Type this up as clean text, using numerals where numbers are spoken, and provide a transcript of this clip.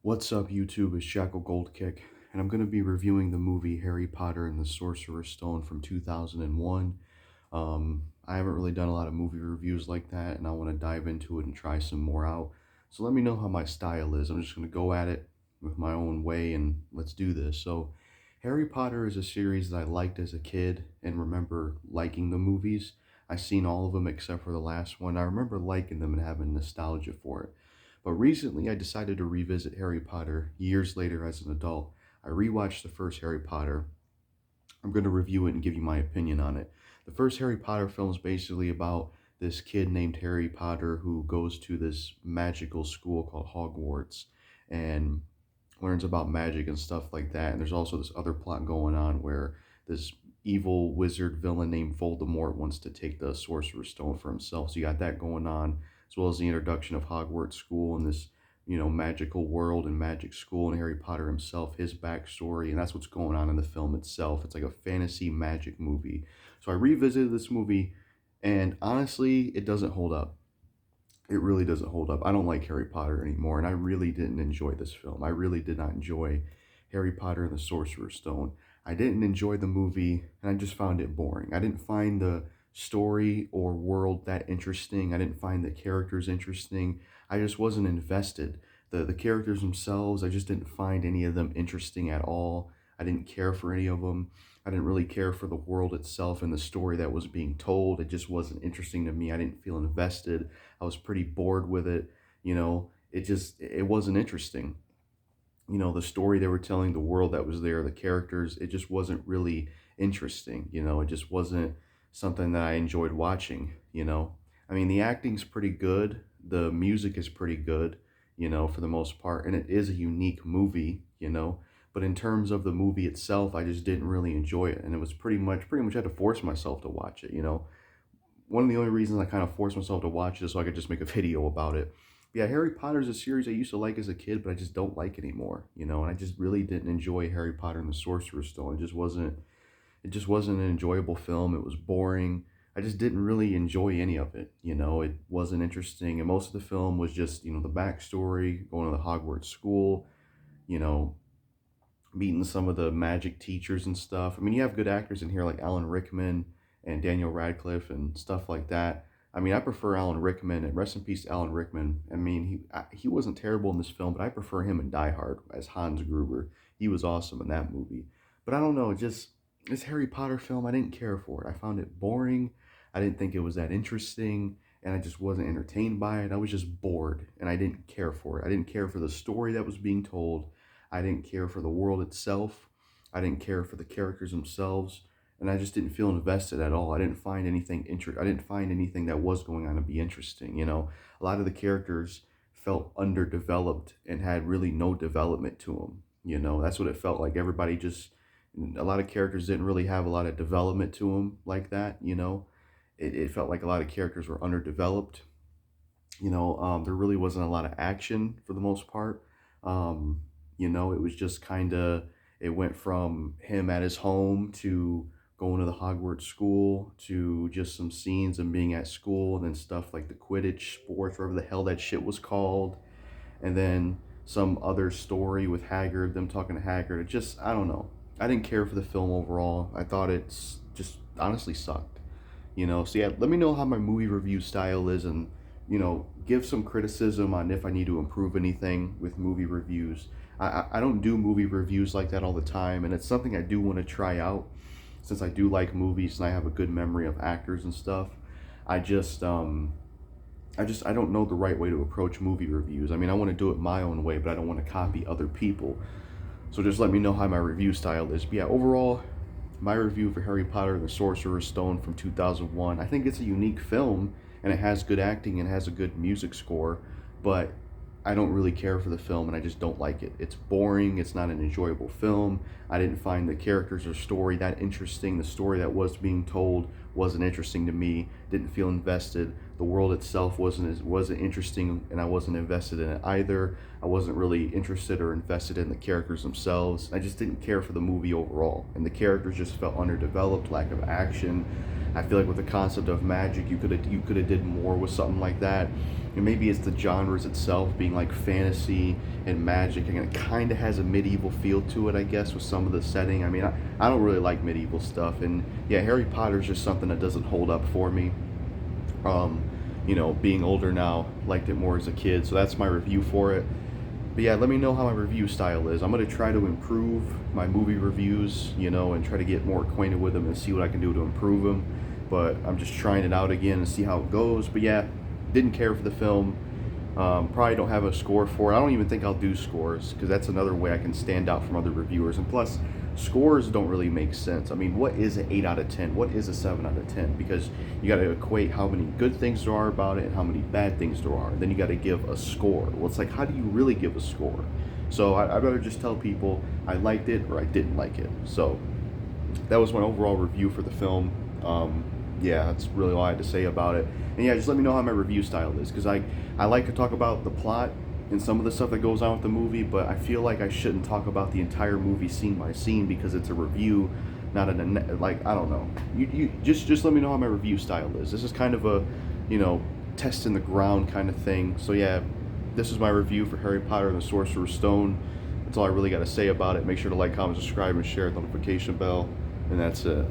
What's up, YouTube? It's JackalGoldKick, and I'm going to be reviewing the movie Harry Potter and the Sorcerer's Stone from 2001. I haven't really done a lot of movie reviews like that, and I want to dive into it and try some more out. So let me know how my style is. I'm just going to go at it with my own way, and let's do this. So, Harry Potter is a series that I liked as a kid and remember liking the movies. I've seen all of them except for the last one. I remember liking them and having nostalgia for it. But recently, I decided to revisit Harry Potter years later as an adult. I rewatched the first Harry Potter. I'm going to review it and give you my opinion on it. The first Harry Potter film is basically about this kid named Harry Potter who goes to this magical school called Hogwarts and learns about magic and stuff like that. And there's also this other plot going on where this evil wizard villain named Voldemort wants to take the Sorcerer's Stone for himself. So you got that going on, as well as the introduction of Hogwarts School and this, magical world and magic school, and Harry Potter himself, his backstory, and that's what's going on in the film itself. It's like a fantasy magic movie. So I revisited this movie, and honestly, it doesn't hold up. It really doesn't hold up. I don't like Harry Potter anymore, and I really didn't enjoy this film. I really did not enjoy Harry Potter and the Sorcerer's Stone. I didn't enjoy the movie, and I just found it boring. I didn't find the story or world that interesting. I didn't find the characters interesting. I just wasn't invested. The characters themselves, I just didn't find any of them interesting at all. I didn't care for any of them. I didn't really care for the world itself and the story that was being told. It just wasn't interesting to me. I didn't feel invested. I was pretty bored with it. It wasn't interesting. The story they were telling, the world that was there, the characters, it just wasn't really interesting. It just wasn't something that I enjoyed watching. I mean, the acting's pretty good. The music is pretty good, for the most part. And it is a unique movie. But in terms of the movie itself, I just didn't really enjoy it. And it was pretty much had to force myself to watch it. One of the only reasons I kind of forced myself to watch it is so I could just make a video about it. But yeah, Harry Potter is a series I used to like as a kid, but I just don't like anymore. And I just really didn't enjoy Harry Potter and the Sorcerer's Stone. It just wasn't an enjoyable film. It was boring. I just didn't really enjoy any of it. It wasn't interesting. And most of the film was just, the backstory, going to the Hogwarts school, you know, meeting some of the magic teachers and stuff. I mean, you have good actors in here like Alan Rickman and Daniel Radcliffe and stuff like that. I mean, I prefer Alan Rickman, and rest in peace, Alan Rickman. I mean, he wasn't terrible in this film, but I prefer him in Die Hard as Hans Gruber. He was awesome in that movie. But I don't know, just this Harry Potter film, I didn't care for it. I found it boring. I didn't think it was that interesting, and I just wasn't entertained by it. I was just bored, and I didn't care for it. I didn't care for the story that was being told. I didn't care for the world itself. I didn't care for the characters themselves, and I just didn't feel invested at all. I didn't find anything I didn't find anything that was going on to be interesting. A lot of the characters felt underdeveloped and had really no development to them. That's what it felt like. A lot of characters didn't really have a lot of development to them like that. It felt like a lot of characters were underdeveloped. There really wasn't a lot of action for the most part. It was just kind of, it went from him at his home to going to the Hogwarts school to just some scenes and being at school, and then stuff like the Quidditch sports, whatever the hell that shit was called. And then some other story with Hagrid, them talking to Hagrid. I don't know. I didn't care for the film overall. I thought it's just honestly sucked. So yeah, let me know how my movie review style is, and give some criticism on if I need to improve anything with movie reviews. I don't do movie reviews like that all the time, and it's something I do want to try out since I do like movies and I have a good memory of actors and stuff. I just I don't know the right way to approach movie reviews. I mean, I want to do it my own way, but I don't want to copy other people. So just let me know how my review style is. But yeah, overall, my review for Harry Potter and the Sorcerer's Stone from 2001, I think it's a unique film, and it has good acting and has a good music score, but I don't really care for the film, and I just don't like it. It's boring. It's not an enjoyable film. I didn't find the characters or story that interesting. The story that was being told wasn't interesting to me. Didn't feel invested. The world itself wasn't interesting, and I wasn't invested in it either. I wasn't really interested or invested in the characters themselves. I just didn't care for the movie overall, and the characters just felt underdeveloped, lack of action. I feel like with the concept of magic, you could have did more with something like that. And maybe it's the genres itself being like fantasy and magic, and it kind of has a medieval feel to it, I guess, with some of the setting. I mean, I don't really like medieval stuff, and yeah, Harry Potter's just something that doesn't hold up for me. You know, being older now, liked it more as a kid, so that's my review for it. But yeah, let me know how my review style is. I'm going to try to improve my movie reviews, you know, and try to get more acquainted with them and see what I can do to improve them. But I'm just trying it out again and see how it goes. But yeah, didn't care for the film. Probably don't have a score for it. I don't even think I'll do scores, because that's another way I can stand out from other reviewers. And plus, scores don't really make sense. I mean, what is an 8 out of 10? What is a 7 out of 10? Because you got to equate how many good things there are about it and how many bad things there are. And then you got to give a score. Well, it's like, how do you really give a score? So I'd rather just tell people I liked it or I didn't like it. So that was my overall review for the film. Yeah, that's really all I had to say about it. And yeah, just let me know how my review style is, because I like to talk about the plot and some of the stuff that goes on with the movie, but I feel like I shouldn't talk about the entire movie scene by scene, because it's a review, not like, I don't know. You just let me know how my review style is. This is kind of a, you know, test in the ground kind of thing. So yeah, this is my review for Harry Potter and the Sorcerer's Stone. That's all I really got to say about it. Make sure to like, comment, subscribe, and share the notification bell. And that's it.